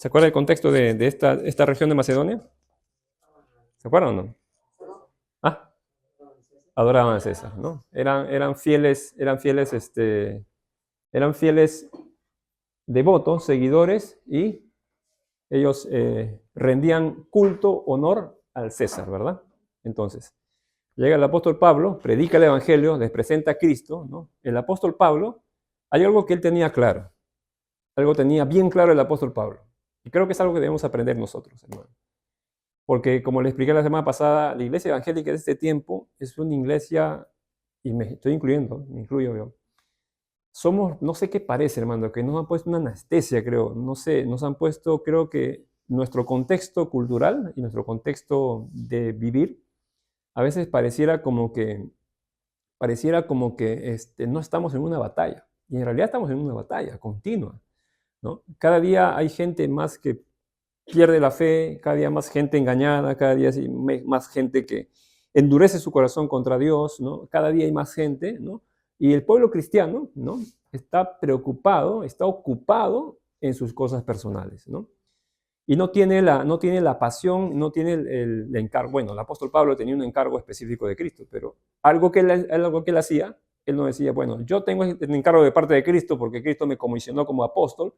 ¿Se acuerda el contexto de esta región de Macedonia? ¿Se acuerdan o no? Ah, adoraban a César, ¿no? Eran fieles devotos, seguidores, y ellos rendían culto, honor al César, ¿verdad? Entonces, llega el apóstol Pablo, predica el Evangelio, les presenta a Cristo, ¿no? El apóstol Pablo, hay algo que él tenía claro, algo tenía bien claro el apóstol Pablo, y creo que es algo que debemos aprender nosotros, hermano. Porque, como le expliqué la semana pasada, la iglesia evangélica de este tiempo es una iglesia, y me estoy incluyendo, me incluyo yo, somos, no sé qué parece, hermano, que nos han puesto una anestesia, creo, no sé, nos han puesto, creo que nuestro contexto cultural y nuestro contexto de vivir, a veces pareciera como que no estamos en una batalla, y en realidad estamos en una batalla continua, ¿no? Cada día hay gente más que pierde la fe, cada día más gente engañada, cada día hay más gente que endurece su corazón contra Dios, ¿no? Cada día hay más gente, ¿no? Y el pueblo cristiano, ¿no? Está preocupado, está ocupado en sus cosas personales, ¿no? Y no tiene la pasión, no tiene el encargo. Bueno, el apóstol Pablo tenía un encargo específico de Cristo, pero algo que él hacía, él no decía, bueno, yo tengo el encargo de parte de Cristo porque Cristo me comisionó como apóstol,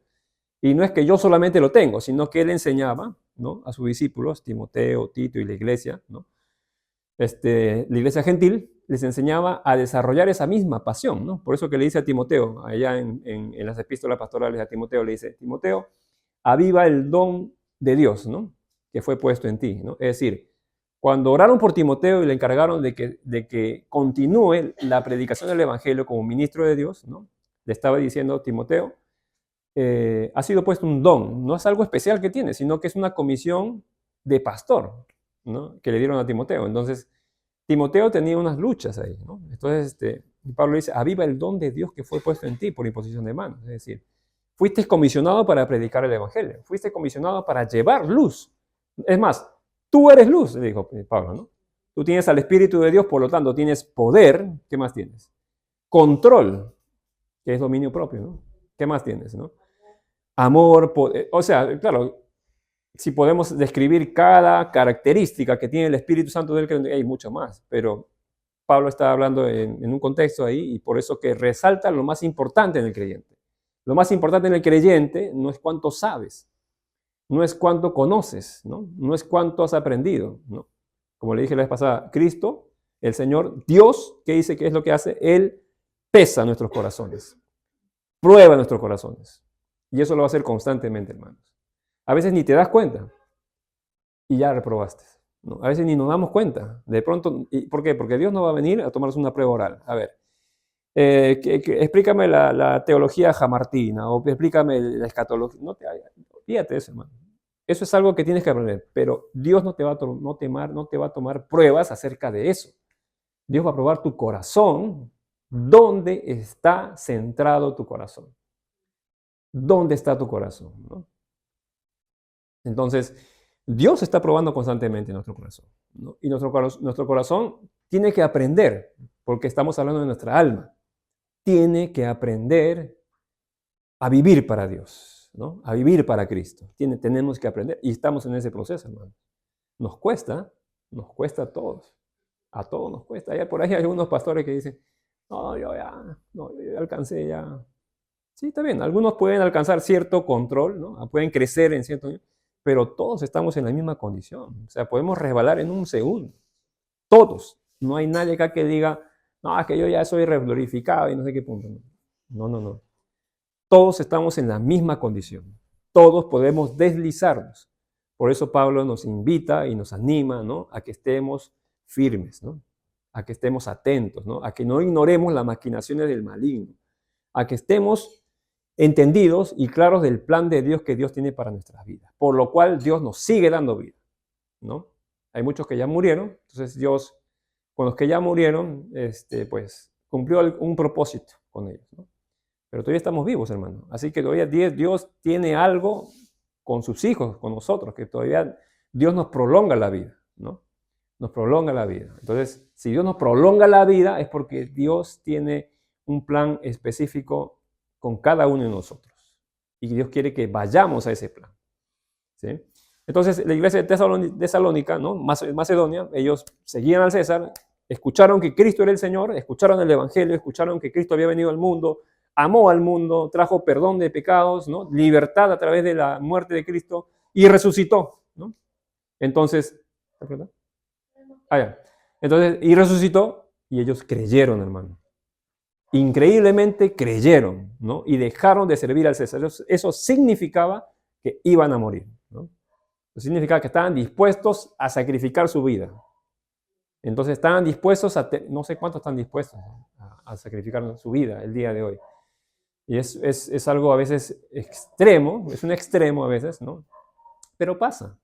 y no es que yo solamente lo tengo, sino que él enseñaba, ¿no?, a sus discípulos, Timoteo, Tito y la iglesia, ¿no? La iglesia gentil les enseñaba a desarrollar esa misma pasión, ¿no? Por eso que le dice a Timoteo, allá en las epístolas pastorales a Timoteo, le dice, Timoteo, aviva el don de Dios, ¿no?, que fue puesto en ti, ¿no? Es decir, cuando oraron por Timoteo y le encargaron de que continúe la predicación del evangelio como ministro de Dios, ¿no?, le estaba diciendo, Timoteo, ha sido puesto un don, no es algo especial que tiene, sino que es una comisión de pastor, ¿no?, que le dieron a Timoteo. Entonces, Timoteo tenía unas luchas ahí, ¿no? Entonces, Pablo dice, aviva el don de Dios que fue puesto en ti por imposición de manos. Es decir, fuiste comisionado para predicar el evangelio, fuiste comisionado para llevar luz. Es más, tú eres luz, le dijo Pablo, ¿no? Tú tienes al Espíritu de Dios, por lo tanto, tienes poder. ¿Qué más tienes? Control, que es dominio propio, ¿no? ¿Qué más tienes, no? Amor, poder. O sea, claro, si podemos describir cada característica que tiene el Espíritu Santo del creyente, hay mucho más, pero Pablo está hablando en un contexto ahí, y por eso que resalta lo más importante en el creyente. Lo más importante en el creyente no es cuánto sabes, no es cuánto conoces, ¿no? No es cuánto has aprendido, ¿no? Como le dije la vez pasada, Cristo, el Señor, Dios, ¿qué dice? ¿Qué es lo que hace? Él pesa nuestros corazones, prueba nuestros corazones. Y eso lo va a hacer constantemente, hermanos. A veces ni te das cuenta y ya reprobaste, ¿no? A veces ni nos damos cuenta. De pronto, ¿por qué? Porque Dios no va a venir a tomarnos una prueba oral. A ver, explícame la teología jamartina, o explícame la escatología. Fíjate eso, hermano. Eso es algo que tienes que aprender, pero Dios no te va a tomar pruebas acerca de eso. Dios va a probar tu corazón. ¿Dónde está centrado tu corazón? ¿Dónde está tu corazón, ¿no? Entonces, Dios está probando constantemente nuestro corazón, ¿no? Y nuestro corazón tiene que aprender, porque estamos hablando de nuestra alma, tiene que aprender a vivir para Dios, ¿no? A vivir para Cristo. Tenemos que aprender, y estamos en ese proceso, hermano. Nos cuesta a todos nos cuesta. Por ahí hay algunos pastores que dicen, no, yo ya alcancé ya. Sí, está bien, algunos pueden alcanzar cierto control, ¿no? Pueden crecer en cierto nivel, pero todos estamos en la misma condición. O sea, podemos resbalar en un segundo. Todos. No hay nadie acá que diga, no, es que yo ya soy reglorificado y no sé qué punto. No, no, no. Todos estamos en la misma condición. Todos podemos deslizarnos. Por eso Pablo nos invita y nos anima, ¿no?, a que estemos firmes, ¿no?, a que estemos atentos, ¿no?, a que no ignoremos las maquinaciones del maligno, a que estemos entendidos y claros del plan de Dios que Dios tiene para nuestras vidas, por lo cual Dios nos sigue dando vida, ¿no? Hay muchos que ya murieron, entonces Dios, con los que ya murieron, pues cumplió un propósito con ellos, ¿no? Pero todavía estamos vivos, hermano. Así que todavía Dios tiene algo con sus hijos, con nosotros, que todavía Dios nos prolonga la vida, ¿no? Nos prolonga la vida. Entonces, si Dios nos prolonga la vida, es porque Dios tiene un plan específico con cada uno de nosotros. Y Dios quiere que vayamos a ese plan. ¿sí? Entonces, la iglesia de Tesalónica, ¿no? Macedonia, ellos seguían al César, escucharon que Cristo era el Señor, escucharon el Evangelio, escucharon que Cristo había venido al mundo, amó al mundo, trajo perdón de pecados, ¿no? Libertad a través de la muerte de Cristo y resucitó, ¿no? Entonces, ¿verdad? Entonces, y resucitó y ellos creyeron, hermano. Increíblemente creyeron, ¿no? Y dejaron de servir al César. Eso significaba que iban a morir, ¿no? Eso significaba que estaban dispuestos a sacrificar su vida. Entonces estaban dispuestos no sé cuántos están dispuestos a sacrificar su vida el día de hoy. Y es algo a veces extremo, es un extremo a veces, ¿no? Pero pasa.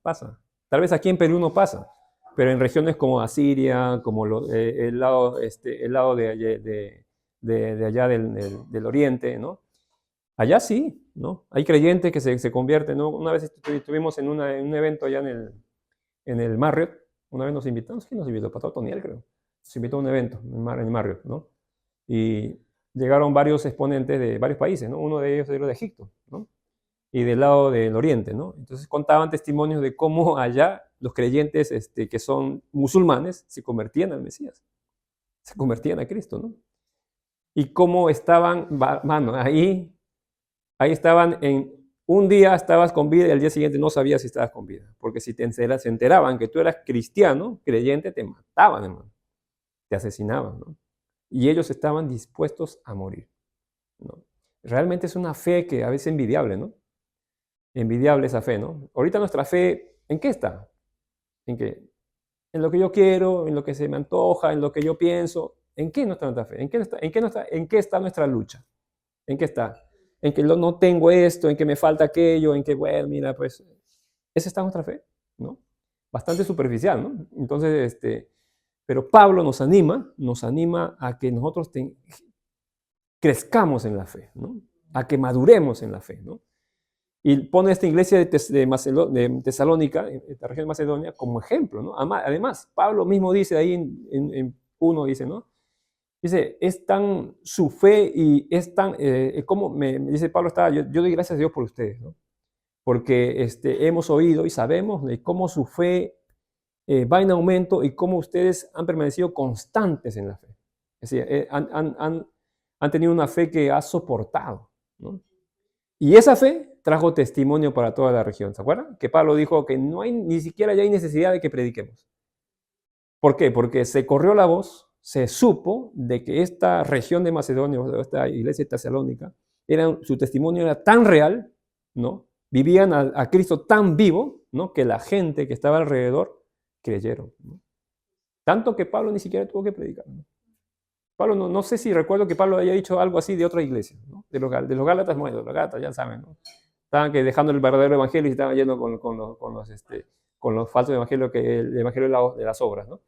Tal vez aquí en Perú no pasa, pero en regiones como Asiria, como el lado de allá del oriente, ¿no? Allá sí, ¿no? Hay creyentes que se convierten, ¿no? Una vez estuvimos en un evento allá en el Marriott, una vez nos invitamos, ¿quién nos invitó? Pastor Toniel, creo. Nos invitó a un evento en el Marriott, ¿no? Y llegaron varios exponentes de varios países, ¿no? Uno de ellos era de Egipto, ¿no? Y del lado del oriente, ¿no? Entonces contaban testimonios de cómo allá los creyentes que son musulmanes se convertían al Mesías, se convertían a Cristo, ¿no? Y cómo estaban, mano, ahí estaban un día estabas con vida y al día siguiente no sabías si estabas con vida, porque si se enteraban que tú eras cristiano, creyente, te mataban, hermano, te asesinaban, ¿no? Y ellos estaban dispuestos a morir, ¿no? Realmente es una fe que a veces es envidiable, ¿no? Envidiable esa fe, ¿no? Ahorita nuestra fe, ¿en qué está? ¿En qué? En lo que yo quiero, en lo que se me antoja, en lo que yo pienso. ¿En qué no está nuestra fe? ¿En qué está nuestra lucha? ¿En qué está? En que no tengo esto, en que me falta aquello, en que, bueno, mira, pues, esa está nuestra fe, ¿no? Bastante superficial, ¿no? Entonces, pero Pablo nos anima a que nosotros crezcamos en la fe, ¿no? A que maduremos en la fe, ¿no? Y pone esta iglesia de Tesalónica, esta región de Macedonia, como ejemplo, ¿no? Además, Pablo mismo dice ahí en 1, dice, ¿no? Dice, es tan su fe y es tan, como me dice Pablo, yo doy gracias a Dios por ustedes, ¿no? Porque hemos oído y sabemos de cómo su fe va en aumento y cómo ustedes han permanecido constantes en la fe. Es decir, han tenido una fe que ha soportado, ¿no? Y esa fe trajo testimonio para toda la región. ¿Se acuerdan? Que Pablo dijo que no hay ni siquiera ya hay necesidad de que prediquemos. ¿Por qué? Porque se corrió la voz, se supo de que esta región de Macedonia, esta iglesia de Tesalónica, su testimonio era tan real, ¿no? Vivían a Cristo tan vivo, ¿no? Que la gente que estaba alrededor creyeron, ¿no? Tanto que Pablo ni siquiera tuvo que predicar, ¿no? Pablo, no sé si recuerdo que Pablo haya dicho algo así de otra iglesia, ¿no? De los Gálatas, bueno, los Gálatas ya saben, ¿no? Estaban dejando el verdadero evangelio y estaban yendo con los falsos evangelios, el evangelio de las obras, ¿no?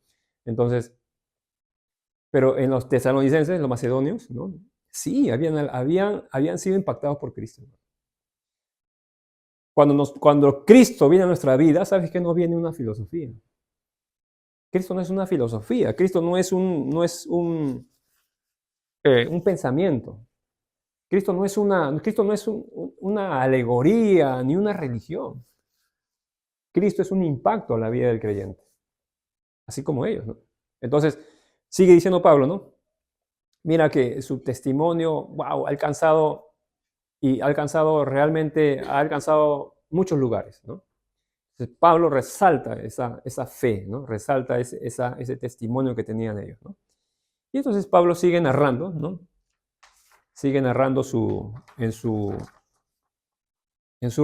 Entonces, pero en los tesalonicenses, los macedonios, ¿no? Sí, habían sido impactados por Cristo. Cuando Cristo viene a nuestra vida, ¿sabes que no viene una filosofía? Cristo no es una filosofía, Cristo no es un pensamiento. Cristo no es una alegoría ni una religión. Cristo es un impacto a la vida del creyente, así como ellos, ¿no? Entonces, sigue diciendo Pablo, ¿no? Mira que su testimonio, wow, ha alcanzado muchos lugares, ¿no? Entonces, Pablo resalta esa fe, ¿no? Resalta ese testimonio que tenían ellos, ¿no? Y entonces Pablo sigue narrando, ¿no? Sigue narrando en su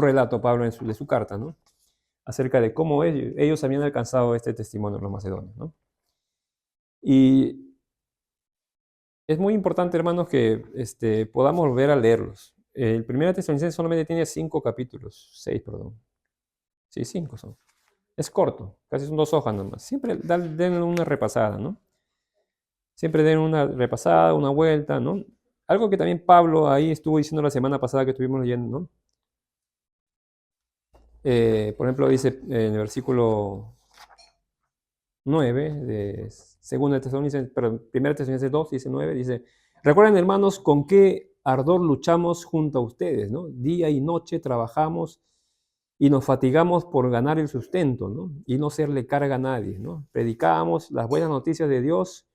relato, Pablo, de su carta, ¿no? Acerca de cómo ellos habían alcanzado este testimonio, los macedonios, ¿no? Y es muy importante, hermanos, que podamos volver a leerlos. El primer Tesalonicenses solamente tiene 5 capítulos, 6, perdón. Sí, 5 son. Es corto, casi son 2 hojas nomás. Siempre den una repasada, ¿no? Siempre den una repasada, una vuelta, ¿no? Algo que también Pablo ahí estuvo diciendo la semana pasada que estuvimos leyendo, ¿no? Por ejemplo, dice en el versículo 9 de 2 Tesalonicenses, perdón, 1 Tesalonicenses 2, dice 9, dice, recuerden, hermanos, con qué ardor luchamos junto a ustedes, ¿no? Día y noche trabajamos y nos fatigamos por ganar el sustento, ¿no? Y no serle carga a nadie, ¿no? Predicamos las buenas noticias de Dios.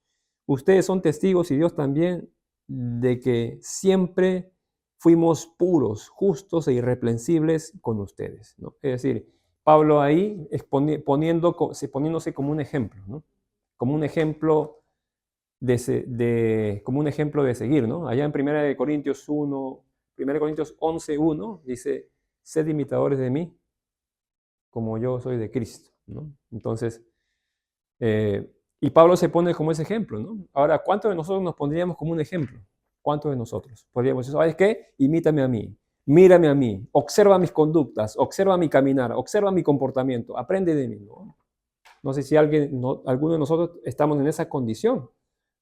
Ustedes son testigos y Dios también de que siempre fuimos puros, justos e irreprensibles con ustedes, ¿no? Es decir, Pablo ahí poniéndose como un ejemplo, ¿no? Como un ejemplo como un ejemplo de seguir, ¿no? Allá en 1 Corintios 1, 1 Corintios 11:1 dice, sed imitadores de mí, como yo soy de Cristo, ¿no? Entonces, y Pablo se pone como ese ejemplo, ¿no? Ahora, ¿cuántos de nosotros nos pondríamos como un ejemplo? ¿Cuántos de nosotros? Podríamos decir, ¿sabes qué? Imítame a mí, mírame a mí, observa mis conductas, observa mi caminar, observa mi comportamiento, aprende de mí, ¿no? No sé si alguno de nosotros estamos en esa condición,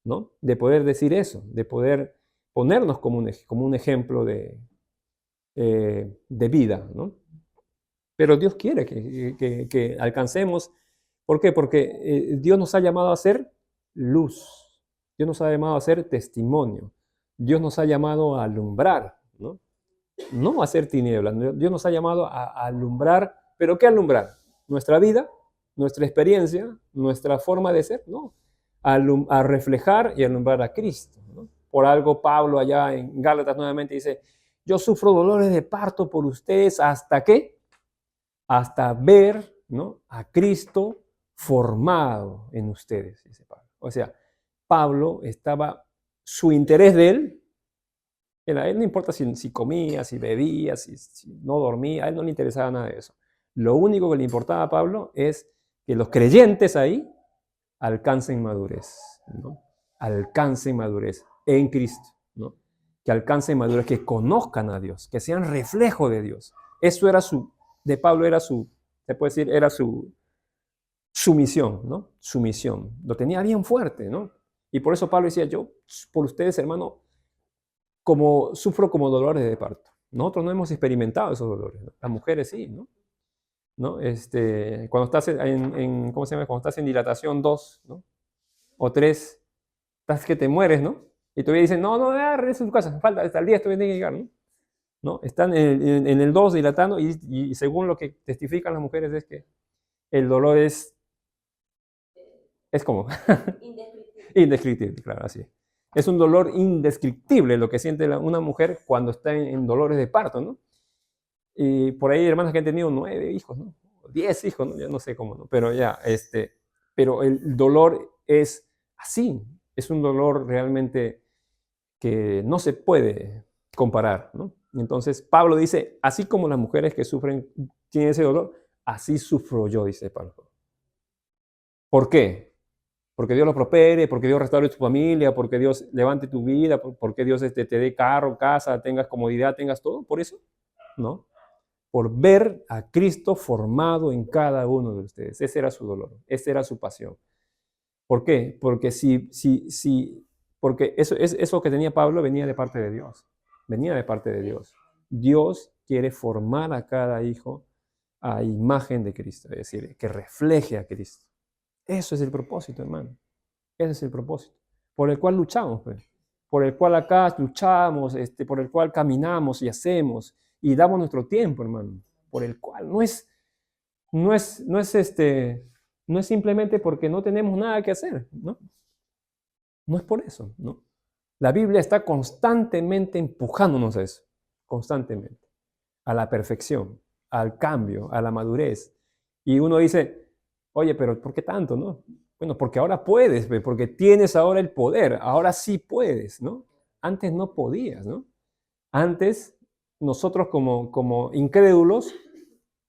¿no? De poder decir eso, de poder ponernos como un ejemplo de vida, ¿no? Pero Dios quiere que alcancemos. ¿Por qué? Porque Dios nos ha llamado a ser luz. Dios nos ha llamado a ser testimonio. Dios nos ha llamado a alumbrar, ¿no? No a hacer tinieblas. Dios nos ha llamado a alumbrar. ¿Pero qué alumbrar? Nuestra vida, nuestra experiencia, nuestra forma de ser, ¿no? A reflejar y alumbrar a Cristo, ¿no? Por algo Pablo allá en Gálatas nuevamente dice, yo sufro dolores de parto por ustedes, ¿hasta qué? Hasta ver, ¿no? A Cristo formado en ustedes, dice Pablo. O sea, Pablo su interés de él, a él no importa si comía, si bebía, si no dormía, a él no le interesaba nada de eso. Lo único que le importaba a Pablo es que los creyentes ahí alcancen madurez, ¿no? Alcancen madurez en Cristo, ¿no? Que alcancen madurez, que conozcan a Dios, que sean reflejo de Dios. Eso era de Pablo se puede decir, era su misión, ¿no? Su misión. Lo tenía bien fuerte, ¿no? Y por eso Pablo decía, yo por ustedes, hermano, sufro como dolores de parto. Nosotros no hemos experimentado esos dolores, ¿no? Las mujeres sí, ¿no? ¿No? Cuando estás ¿cómo se llama? Cuando estás en dilatación 2, ¿no? O 3, estás que te mueres, ¿no? Y todavía dicen, no, regresa a tu casa, falta, hasta el día todavía tiene que llegar, ¿no? ¿No? Están en el 2 dilatando y según lo que testifican las mujeres es que el dolor es como indescriptible, claro, así. Es un dolor indescriptible lo que siente una mujer cuando está en dolores de parto, ¿no? Y por ahí hay hermanas que han tenido 9 hijos, ¿no? 10 hijos, ¿no? Ya no sé cómo, ¿no? Pero ya, pero el dolor es así, es un dolor realmente que no se puede comparar, ¿no? Entonces Pablo dice, así como las mujeres que sufren, tienen ese dolor, así sufro yo, dice Pablo. ¿Por qué? Porque Dios lo prospere, porque Dios restaure tu familia, porque Dios levante tu vida, porque Dios te dé carro, casa, tengas comodidad, tengas todo, por eso, ¿no? Por ver a Cristo formado en cada uno de ustedes. Ese era su dolor, esa era su pasión. ¿Por qué? Porque porque eso que tenía Pablo venía de parte de Dios. Venía de parte de Dios. Dios quiere formar a cada hijo a imagen de Cristo, es decir, que refleje a Cristo. Eso es el propósito, hermano. Ese es el propósito. Por el cual luchamos, pues. Por el cual acá luchamos, por el cual caminamos y hacemos y damos nuestro tiempo, hermano. Por el cual no es simplemente porque no tenemos nada que hacer, ¿no? No es por eso, ¿no? La Biblia está constantemente empujándonos a eso, constantemente, a la perfección, al cambio, a la madurez. Y uno dice, oye, pero ¿por qué tanto, no? Bueno, porque ahora puedes, porque tienes ahora el poder, ahora sí puedes, ¿no? Antes no podías, ¿no? Antes, nosotros como incrédulos,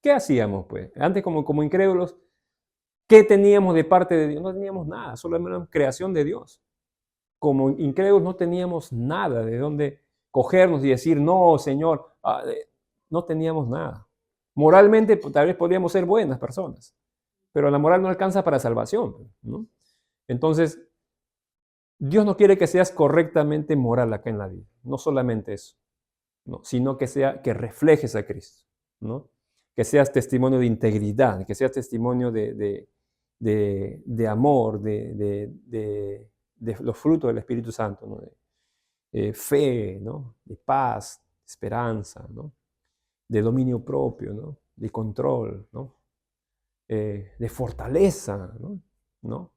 ¿qué hacíamos, pues? Antes como incrédulos, ¿qué teníamos de parte de Dios? No teníamos nada, solo era una creación de Dios. Como incrédulos no teníamos nada de dónde cogernos y decir, no, Señor, no teníamos nada. Moralmente, tal vez podríamos ser buenas personas, pero la moral no alcanza para salvación, ¿no? Entonces, Dios no quiere que seas correctamente moral acá en la vida, no solamente eso, ¿no? Sino que reflejes a Cristo, ¿no? Que seas testimonio de integridad, que seas testimonio de amor, de los frutos del Espíritu Santo, ¿no? De fe, ¿no? De paz, esperanza, ¿no? De dominio propio, ¿no? de control, ¿no? De fortaleza, ¿no? ¿No?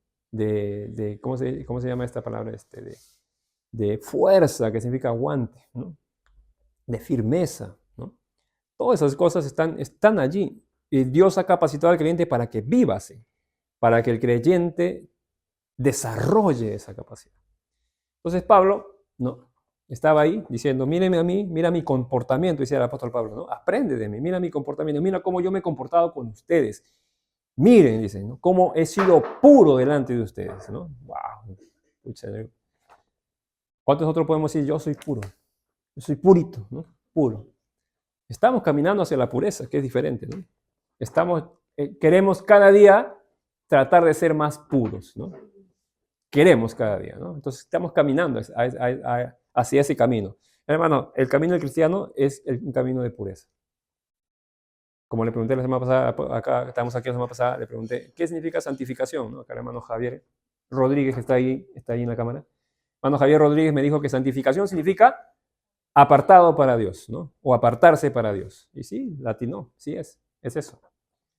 ¿cómo se llama esta palabra? De fuerza, que significa aguante, ¿no? De firmeza, ¿no? Todas esas cosas están allí. Y Dios ha capacitado al creyente para que viva así, para que el creyente desarrolle esa capacidad. Entonces Pablo, ¿no? Estaba ahí diciendo, míreme a mí, mira mi comportamiento, decía el apóstol Pablo, ¿no? Aprende de mí, mira mi comportamiento, mira cómo yo me he comportado con ustedes. Miren, dicen, ¿no? Cómo he sido puro delante de ustedes, ¿no? Wow. ¿Cuántos nosotros podemos decir, yo soy puro? Yo soy purito, ¿no? Puro. Estamos caminando hacia la pureza, que es diferente, ¿no? Queremos cada día tratar de ser más puros, ¿no? Queremos cada día, ¿no? Entonces estamos caminando hacia ese camino. Hermano, el camino del cristiano es un camino de pureza. Como le pregunté la semana pasada, estamos aquí la semana pasada, le pregunté, ¿qué significa santificación? ¿No? Acá el hermano Javier Rodríguez está ahí en la cámara. Hermano Javier Rodríguez me dijo que santificación significa apartado para Dios, ¿no? O apartarse para Dios. Y sí, latino, sí es eso,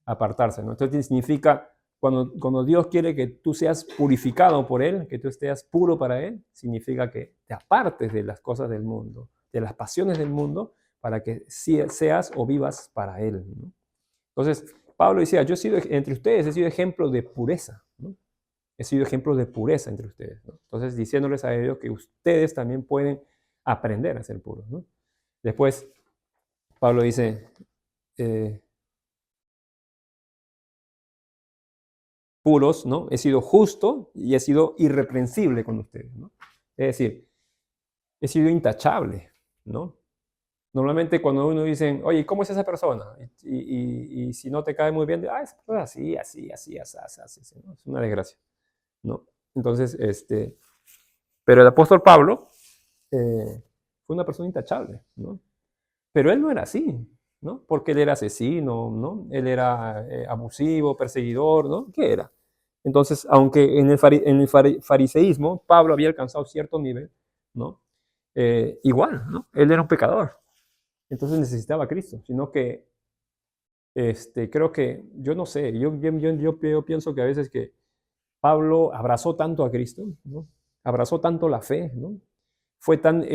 apartarse, ¿no? Entonces significa, cuando Dios quiere que tú seas purificado por Él, que tú estés puro para Él, significa que te apartes de las cosas del mundo, de las pasiones del mundo, para que seas o vivas para Él, ¿no? Entonces, Pablo decía, yo he sido, entre ustedes he sido ejemplo de pureza, ¿no? He sido ejemplo de pureza entre ustedes, ¿no? Entonces, diciéndoles a ellos que ustedes también pueden aprender a ser puros, ¿no? Después, Pablo dice, puros, ¿no? He sido justo y he sido irreprensible con ustedes, ¿no? Es decir, he sido intachable, ¿no? Normalmente cuando uno dice, oye, ¿cómo es esa persona? Y si no te cae muy bien, esa persona así, ¿no? Es una desgracia, ¿no? Entonces, pero el apóstol Pablo fue una persona intachable, ¿no? Pero él no era así, ¿no? Porque él era asesino, ¿no? Él era abusivo, perseguidor, ¿no? ¿Qué era? Entonces, aunque en el fariseísmo Pablo había alcanzado cierto nivel, ¿no? Igual, ¿no? Él era un pecador. Entonces necesitaba a Cristo, sino que creo que, yo no sé, yo pienso que a veces que Pablo abrazó tanto a Cristo, ¿no? Abrazó tanto la fe, ¿no? Fue tanto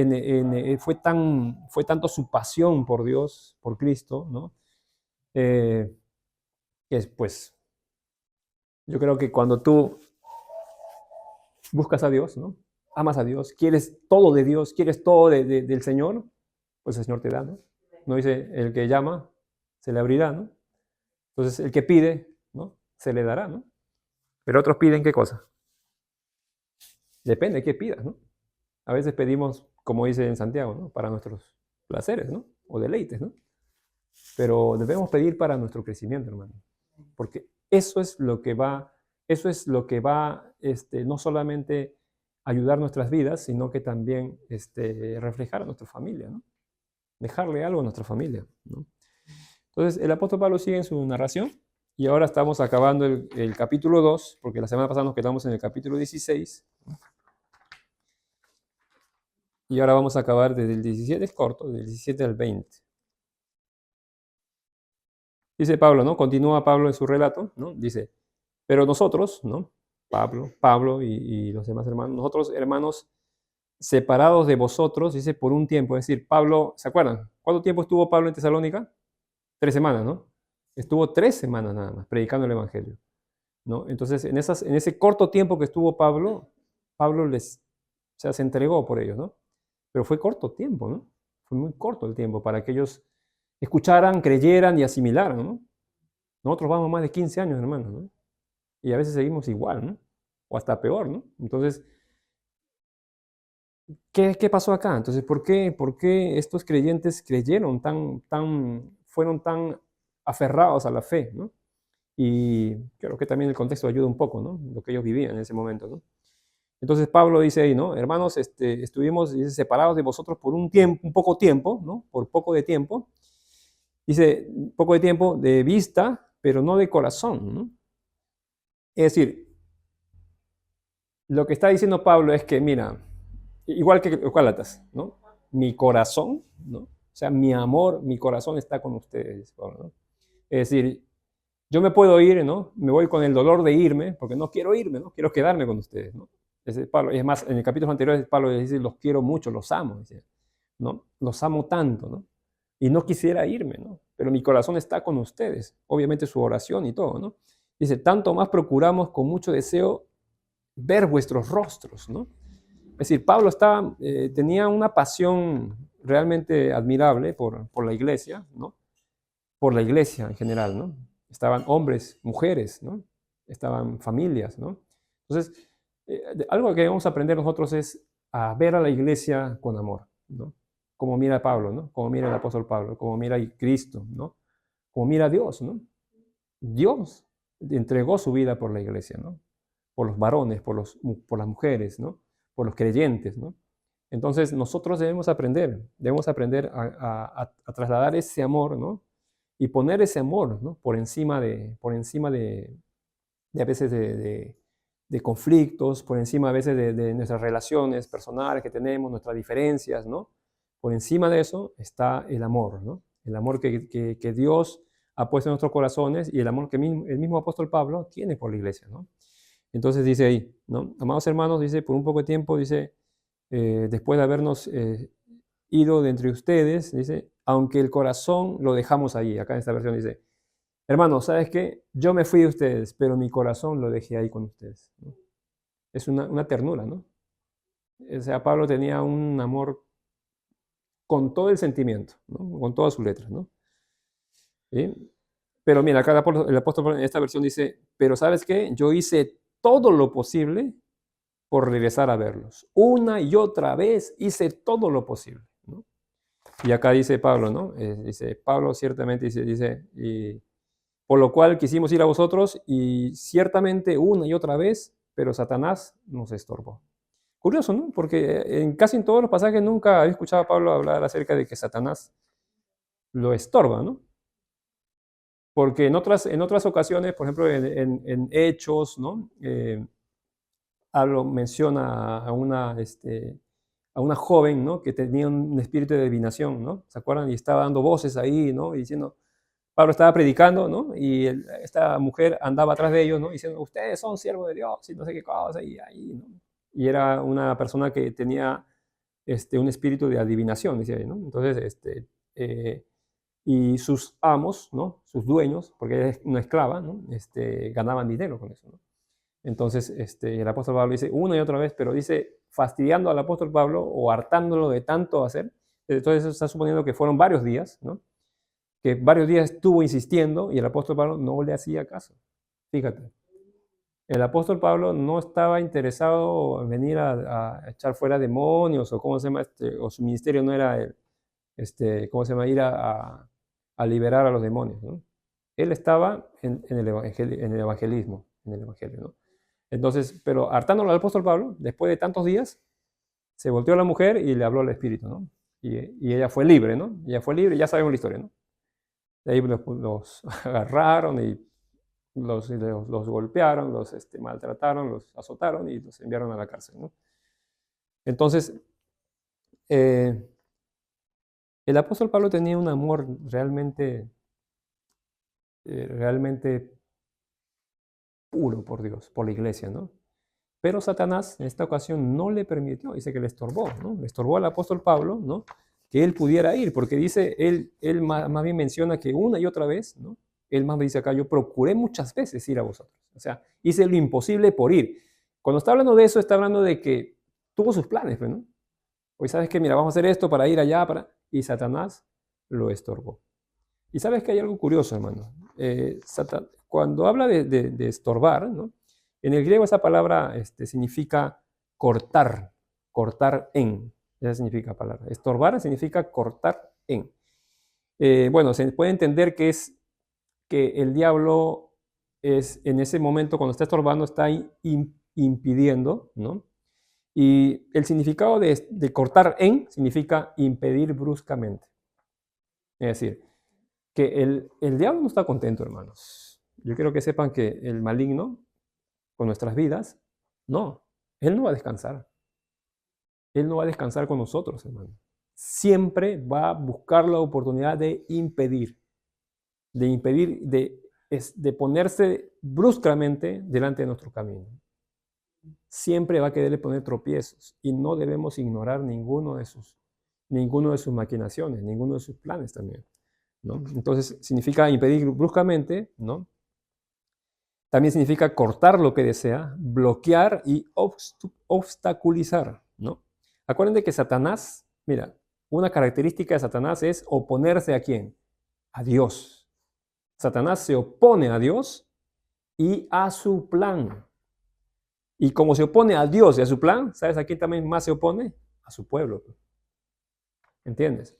su pasión por Dios, por Cristo, ¿no? Que pues, yo creo que cuando tú buscas a Dios, ¿no? Amas a Dios, quieres todo de Dios, quieres todo del Señor, pues el Señor te da, ¿no? No dice, el que llama, se le abrirá, ¿no? Entonces, el que pide, ¿no? Se le dará, ¿no? Pero otros piden ¿qué cosa? Depende de qué pidas, ¿no? A veces pedimos, como dice en Santiago, ¿no? Para nuestros placeres, ¿no? O deleites, ¿no? Pero debemos pedir para nuestro crecimiento, hermano. Porque eso es lo que va, no solamente ayudar nuestras vidas, sino que también reflejar a nuestra familia, ¿no? Dejarle algo a nuestra familia, ¿no? Entonces, el apóstol Pablo sigue en su narración y ahora estamos acabando el capítulo 2, porque la semana pasada nos quedamos en el capítulo 16. Y ahora vamos a acabar desde el 17, es corto, del 17 al 20. Dice Pablo, ¿no? Continúa Pablo en su relato, ¿no? Dice, pero nosotros, ¿no? Pablo y los demás hermanos, nosotros hermanos separados de vosotros, dice, por un tiempo. Es decir, Pablo, ¿se acuerdan? ¿Cuánto tiempo estuvo Pablo en Tesalónica? 3 semanas, ¿no? Estuvo 3 semanas nada más predicando el Evangelio, ¿no? Entonces, en ese corto tiempo que estuvo Pablo, se entregó por ellos, ¿no? Pero fue corto tiempo, ¿no? Fue muy corto el tiempo para que ellos escucharan, creyeran y asimilaran, ¿no? Nosotros vamos más de 15 años, hermanos, ¿no? Y a veces seguimos igual, ¿no? O hasta peor, ¿no? Entonces, ¿qué pasó acá? Entonces, ¿por qué estos creyentes fueron tan aferrados a la fe, ¿no? Y creo que también el contexto ayuda un poco, ¿no? Lo que ellos vivían en ese momento, ¿no? Entonces Pablo dice ahí, ¿no? Hermanos, estuvimos separados de vosotros por un poco tiempo, ¿no? Por poco de tiempo. Dice, poco de tiempo de vista, pero no de corazón, ¿no? Es decir, lo que está diciendo Pablo es que, mira, igual que Gálatas, ¿no? Mi corazón, ¿no? O sea, mi amor, mi corazón está con ustedes, Pablo, ¿no? Es decir, yo me puedo ir, ¿no? Me voy con el dolor de irme, porque no quiero irme, ¿no? Quiero quedarme con ustedes, ¿no? Pablo, es más, en el capítulo anterior Pablo dice, los quiero mucho, los amo, dice, ¿no? Los amo tanto, ¿no? Y no quisiera irme, ¿no? Pero mi corazón está con ustedes, obviamente su oración y todo, ¿no? Dice, tanto más procuramos con mucho deseo ver vuestros rostros, ¿no? Es decir, Pablo tenía una pasión realmente admirable por la iglesia, ¿no? Por la iglesia en general, ¿no? Estaban hombres, mujeres, ¿no? Estaban familias, ¿no? Entonces, algo que debemos aprender nosotros es a ver a la iglesia con amor, ¿no? Como mira Pablo, ¿no? Como mira el apóstol Pablo, como mira a Cristo, ¿no? Como mira a Dios, ¿no? Dios entregó su vida por la iglesia, ¿no? Por los varones, por las mujeres, ¿no? Por los creyentes, ¿no? Entonces nosotros debemos aprender a trasladar ese amor, ¿no? Y poner ese amor, ¿no? Por encima de a veces de conflictos, por encima a veces de nuestras relaciones personales que tenemos, nuestras diferencias, ¿no? Por encima de eso está el amor, ¿no? El amor que Dios ha puesto en nuestros corazones y el amor que el mismo apóstol Pablo tiene por la iglesia, ¿no? Entonces dice ahí, ¿no? Amados hermanos, dice, por un poco de tiempo, dice, después de habernos ido de entre ustedes, dice, aunque el corazón lo dejamos ahí, acá en esta versión dice, hermanos, ¿sabes qué? Yo me fui de ustedes, pero mi corazón lo dejé ahí con ustedes, ¿no? Es una ternura, ¿no? O sea, Pablo tenía un amor con todo el sentimiento, ¿no? Con todas sus letras, ¿no? ¿Sí? Pero mira, acá el apóstol Pablo en esta versión dice, pero ¿sabes qué? Yo hice todo lo posible por regresar a verlos. Una y otra vez hice todo lo posible, ¿no? Y acá dice Pablo, ¿no? Dice, Pablo ciertamente dice, y por lo cual quisimos ir a vosotros y ciertamente una y otra vez, pero Satanás nos estorbó. Curioso, ¿no? Porque casi en todos los pasajes nunca he escuchado a Pablo hablar acerca de que Satanás lo estorba, ¿no? Porque en otras ocasiones, por ejemplo, en Hechos, ¿no? Pablo menciona a una joven, ¿no? Que tenía un espíritu de adivinación, ¿no? ¿Se acuerdan? Y estaba dando voces ahí, ¿no? Y diciendo, Pablo estaba predicando, ¿no? Y esta mujer andaba atrás de ellos, ¿no? Diciendo, ustedes son siervos de Dios y no sé qué cosa, y ahí, ¿no? Y era una persona que tenía un espíritu de adivinación, dice ahí, ¿no? Entonces, y sus amos, ¿no? Sus dueños, porque es una esclava, ¿no? Ganaban dinero con eso, ¿no? Entonces, el apóstol Pablo dice una y otra vez, pero dice fastidiando al apóstol Pablo o hartándolo de tanto hacer. Entonces, eso está suponiendo que fueron varios días, ¿no? Que varios días estuvo insistiendo y el apóstol Pablo no le hacía caso. Fíjate, el apóstol Pablo no estaba interesado en venir a echar fuera demonios o cómo se llama, o su ministerio no era cómo se llama, ir a liberar a los demonios, ¿no? Él estaba en el evangelismo, en el evangelio, ¿no? Entonces, pero hartándolo al apóstol Pablo, después de tantos días, se volteó a la mujer y le habló al espíritu, ¿no? Y ella fue libre, ¿no? Ella fue libre, ya sabemos la historia, ¿no? De ahí los agarraron y los golpearon, los maltrataron, los azotaron y los enviaron a la cárcel, ¿no? Entonces, eh, el apóstol Pablo tenía un amor realmente puro por Dios, por la iglesia, ¿no? Pero Satanás en esta ocasión no le permitió, dice que le estorbó, ¿no? Le estorbó al apóstol Pablo, ¿no? Que él pudiera ir, porque dice, él más bien menciona que una y otra vez, ¿no? Él más me dice acá, yo procuré muchas veces ir a vosotros. O sea, hice lo imposible por ir. Cuando está hablando de eso, está hablando de que tuvo sus planes, ¿no? Hoy sabes que, mira, vamos a hacer esto para ir allá, y Satanás lo estorbó. Y sabes que hay algo curioso, hermano. Cuando habla de estorbar, ¿no? En el griego esa palabra significa cortar, cortar en. Esa significa palabra. Estorbar significa cortar en. Bueno, se puede entender que es que el diablo es en ese momento, cuando está estorbando, está impidiendo, ¿no? Y el significado de cortar en significa impedir bruscamente. Es decir, que el diablo no está contento, hermanos. Yo quiero que sepan que el maligno, con nuestras vidas, no, él no va a descansar. Él no va a descansar con nosotros, hermano. Siempre va a buscar la oportunidad de impedir de impedir, de ponerse bruscamente delante de nuestro camino. Siempre va a quererle poner tropiezos y no debemos ignorar ninguno de sus maquinaciones, ninguno de sus planes también, ¿no? Entonces, significa impedir bruscamente, ¿no? También significa cortar lo que desea, bloquear y obstaculizar, ¿no? Acuérdense que Satanás, mira, una característica de Satanás es oponerse ¿a quién? A Dios. Satanás se opone a Dios y a su plan. Y como se opone a Dios y a su plan, ¿sabes a quién también más se opone? A su pueblo. ¿Entiendes?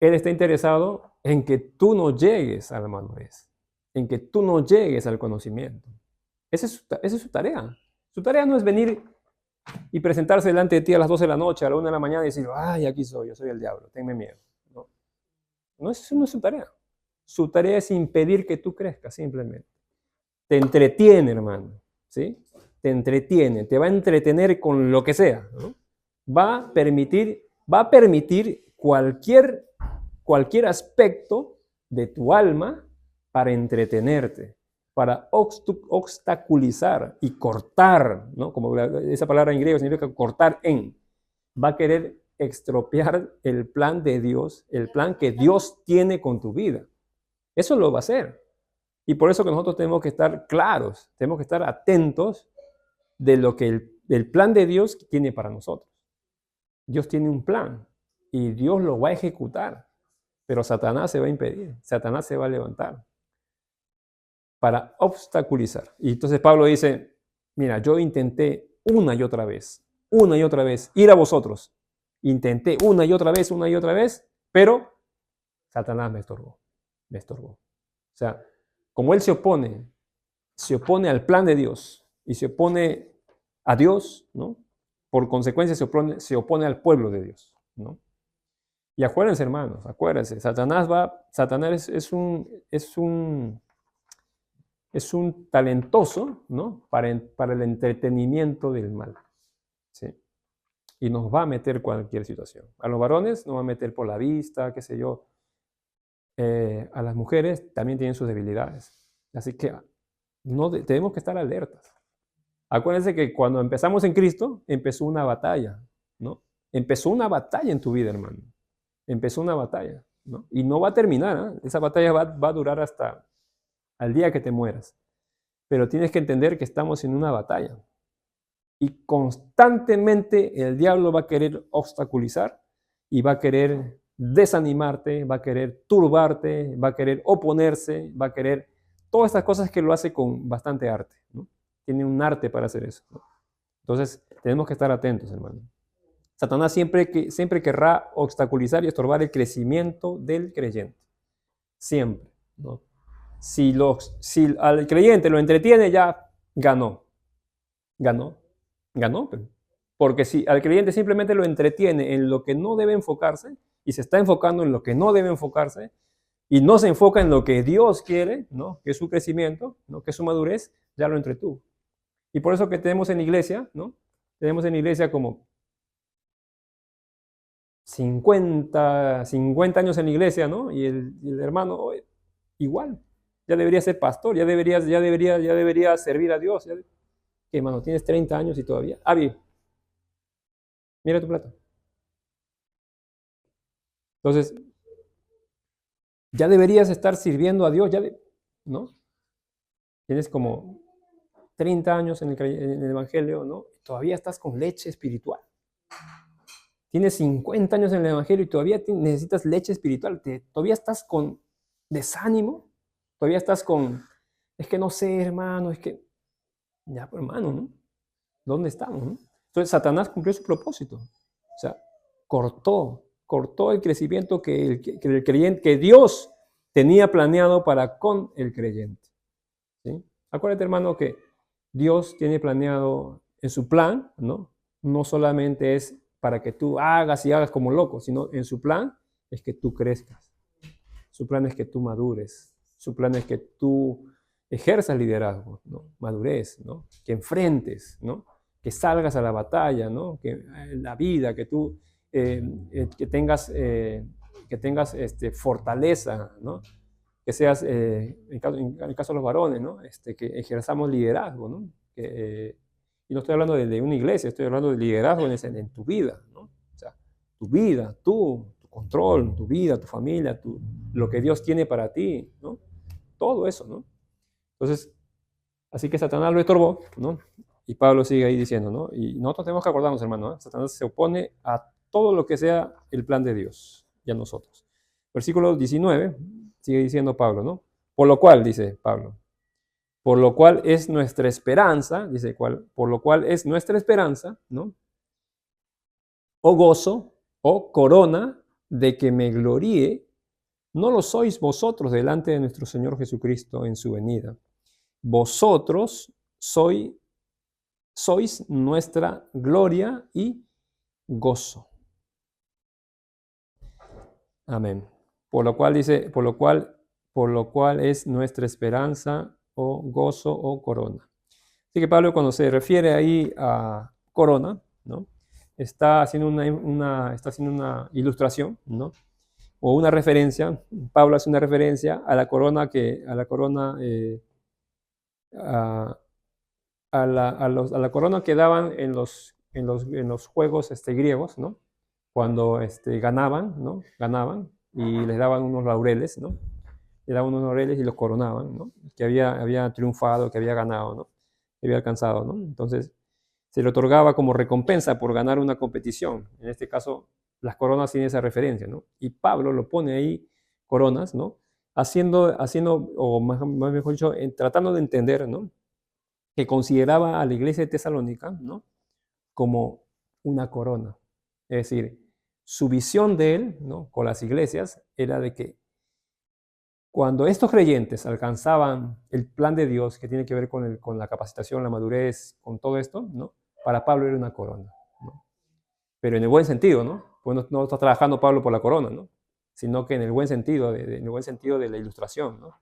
Él está interesado en que tú no llegues a la madurez, en que tú no llegues al conocimiento. Esa es su tarea. Su tarea no es venir y presentarse delante de ti a las 12 de la noche, a la 1 de la mañana y decir, ay, aquí soy, yo soy el diablo, tenme miedo. No, eso no es su tarea. Su tarea es impedir que tú crezcas, simplemente. Te entretiene, hermano, ¿sí? Te entretiene, te va a entretener con lo que sea, ¿no? Va a permitir cualquier aspecto de tu alma para entretenerte, para obstaculizar y cortar, ¿no? Como esa palabra en griego significa cortar en. Va a querer estropear el plan de Dios, el plan que Dios tiene con tu vida. Eso lo va a hacer. Y por eso que nosotros tenemos que estar claros, tenemos que estar atentos de lo que el plan de Dios tiene para nosotros. Dios tiene un plan y Dios lo va a ejecutar, pero Satanás se va a impedir, Satanás se va a levantar para obstaculizar. Y entonces Pablo dice, mira, yo intenté una y otra vez, ir a vosotros. Intenté una y otra vez, pero Satanás me estorbó. O sea, como él se opone al plan de Dios y se opone a Dios, ¿no? Por consecuencia se opone al pueblo de Dios, ¿no? Y acuérdense, hermanos, acuérdense, Satanás es un talentoso, ¿no? Para el entretenimiento del mal, ¿sí? Y nos va a meter cualquier situación. A los varones nos va a meter por la vista, qué sé yo. A las mujeres también tienen sus debilidades. Así que tenemos que estar alertas. Acuérdense que cuando empezamos en Cristo, empezó una batalla, ¿no? Empezó una batalla en tu vida, hermano. Empezó una batalla, ¿no? Y no va a terminar, ¿eh? Esa batalla va a durar hasta al día que te mueras. Pero tienes que entender que estamos en una batalla. Y constantemente el diablo va a querer obstaculizar y va a querer desanimarte, va a querer turbarte, va a querer oponerse, va a querer todas estas cosas que lo hace con bastante arte, ¿no? Tiene un arte para hacer eso, ¿no? Entonces, tenemos que estar atentos, hermano. Satanás siempre querrá obstaculizar y estorbar el crecimiento del creyente. Siempre, ¿no? Si al creyente lo entretiene, ya ganó. Porque si al creyente simplemente lo entretiene en lo que no debe enfocarse y se está enfocando en lo que no debe enfocarse y no se enfoca en lo que Dios quiere, ¿no? Que es su crecimiento, ¿no? Que es su madurez, ya lo entretuvo. Y por eso que tenemos en la iglesia, ¿no? Tenemos en la iglesia como 50 años en la iglesia, ¿no? Y el hermano igual, ya debería ser pastor, ya debería servir a Dios. ¿Qué, hermano? Tienes 30 años y todavía. Avi, mira tu plato. Entonces, ya deberías estar sirviendo a Dios, ¿no? Tienes como 30 años en el Evangelio, ¿no? Todavía estás con leche espiritual. Tienes 50 años en el Evangelio y todavía necesitas leche espiritual. Todavía estás con desánimo. Todavía estás con, es que no sé, hermano, es que, ya, hermano, ¿no? ¿Dónde estamos, no? Entonces, Satanás cumplió su propósito. O sea, cortó el crecimiento que el creyente, que Dios tenía planeado para con el creyente, ¿sí? Acuérdate, hermano, que Dios tiene planeado en su plan, ¿no? No solamente es para que tú hagas como loco, sino en su plan es que tú crezcas. Su plan es que tú madures. Su plan es que tú ejerzas liderazgo, ¿no? Madurez, ¿no? Que enfrentes, ¿no? Que salgas a la batalla, ¿no? Que la vida, que tú que tengas fortaleza, ¿no? que seas, en el caso de los varones, ¿no? Que ejerzamos liderazgo, ¿no? Y no estoy hablando de una iglesia, estoy hablando de liderazgo en tu vida, ¿no? O sea, tu vida, tu control, tu vida, tu familia, lo que Dios tiene para ti, ¿no? Todo eso, ¿no? Entonces, así que Satanás lo estorbó, ¿no? Y Pablo sigue ahí diciendo, ¿no? Y nosotros tenemos que acordarnos, hermano, ¿eh? Satanás se opone a todo lo que sea el plan de Dios y a nosotros. Versículo 19, sigue diciendo Pablo, ¿no? Por lo cual, dice Pablo, por lo cual es nuestra esperanza, dice cuál, por lo cual es nuestra esperanza, ¿no? O gozo, o corona de que me gloríe, no lo sois vosotros delante de nuestro Señor Jesucristo en su venida. Vosotros sois nuestra gloria y gozo. Amén. Por lo cual dice, por lo cual es nuestra esperanza o gozo o corona. Así que Pablo, cuando se refiere ahí a corona, ¿no? Está haciendo una ilustración, ¿no? O una referencia. Pablo hace una referencia a la corona a la corona que daban en los juegos griegos, ¿no? Cuando ganaban, ¿no? Ganaban y les daban unos laureles, ¿no? Le daban unos laureles y los coronaban, ¿no? Que había triunfado, que había ganado, ¿no? Que había alcanzado, ¿no? Entonces, se le otorgaba como recompensa por ganar una competición. En este caso, las coronas tienen esa referencia, ¿no? Y Pablo lo pone ahí, coronas, ¿no? Haciendo o más mejor dicho, tratando de entender, ¿no? Que consideraba a la iglesia de Tesalónica, ¿no? Como una corona. Es decir, su visión de él, ¿no? Con las iglesias era de que cuando estos creyentes alcanzaban el plan de Dios, que tiene que ver con la capacitación, la madurez, con todo esto, ¿no? Para Pablo era una corona, ¿no? Pero en el buen sentido, ¿no? Pues no está trabajando Pablo por la corona, ¿no? Sino que en el buen sentido, en el buen sentido de la ilustración, ¿no?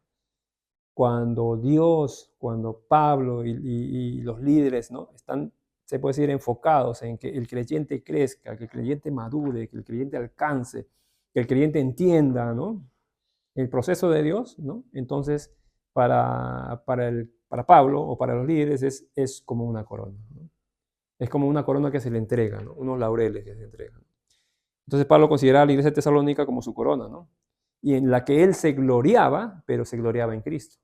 Cuando Dios, cuando Pablo y los líderes, ¿no? Están, se puede decir, enfocados en que el creyente crezca, que el creyente madure, que el creyente alcance, que el creyente entienda, ¿no? El proceso de Dios, ¿no? Entonces, para Pablo o para los líderes es como una corona, ¿no? Es como una corona que se le entrega, ¿no? Unos laureles que se entregan. Entonces Pablo consideraba a la iglesia de Tesalónica como su corona, ¿no? Y en la que él se gloriaba, pero se gloriaba en Cristo.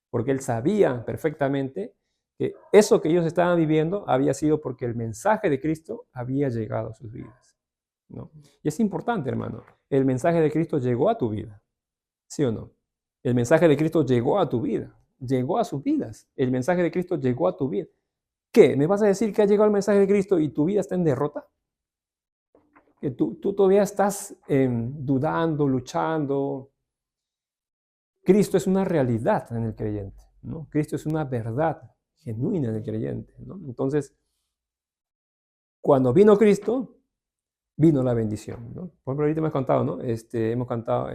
Porque él sabía perfectamente que eso que ellos estaban viviendo había sido porque el mensaje de Cristo había llegado a sus vidas, ¿no? Y es importante, hermano. El mensaje de Cristo llegó a tu vida. ¿Sí o no? El mensaje de Cristo llegó a tu vida, llegó a sus vidas. El mensaje de Cristo llegó a tu vida. ¿Qué? ¿Me vas a decir que ha llegado el mensaje de Cristo y tu vida está en derrota? Que tú todavía estás dudando, luchando. Cristo es una realidad en el creyente, ¿no? Cristo es una verdad genuina en el creyente, ¿no? Entonces, cuando vino Cristo, vino la bendición, ¿no? Por ejemplo, ahorita hemos cantado, ¿no? Hemos cantado,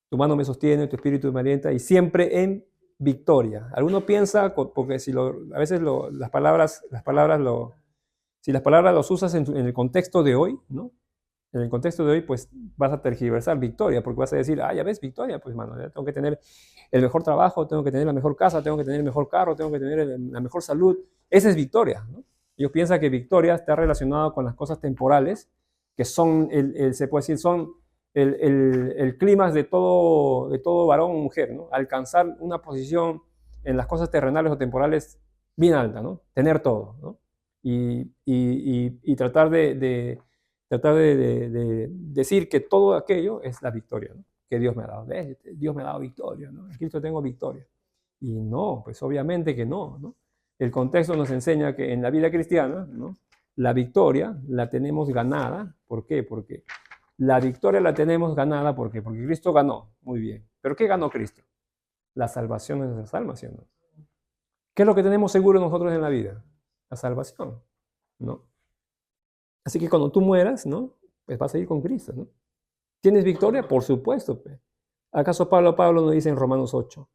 tu mano me sostiene, tu espíritu me alienta, y siempre en victoria. Alguno piensa, porque a veces si las palabras las usas en el contexto de hoy, ¿no? En el contexto de hoy, pues vas a tergiversar victoria, porque vas a decir, ya ves, victoria, pues mano, ya tengo que tener el mejor trabajo, tengo que tener la mejor casa, tengo que tener el mejor carro, tengo que tener la mejor salud. Esa es victoria, ¿no? Ellos piensan que victoria está relacionada con las cosas temporales, que son, se puede decir, son el clímax de todo varón o mujer, ¿no? Alcanzar una posición en las cosas terrenales o temporales bien alta, ¿no? Tener todo, ¿no? Y tratar de decir que todo aquello es la victoria, ¿no? Que Dios me ha dado. Dios me ha dado victoria, ¿no? En Cristo tengo victoria. Y no, pues obviamente que no, ¿no? El contexto nos enseña que en la vida cristiana, ¿no? La victoria la tenemos ganada. ¿Por qué? Porque la victoria la tenemos ganada porque Cristo ganó. Muy bien. ¿Pero qué ganó Cristo? La salvación de nuestras almas, ¿sí o no? ¿Qué es lo que tenemos seguro nosotros en la vida? La salvación, ¿no? Así que cuando tú mueras, ¿no? Pues vas a ir con Cristo, ¿no? ¿Tienes victoria? Por supuesto. Pues. ¿Acaso Pablo nos dice en Romanos 8,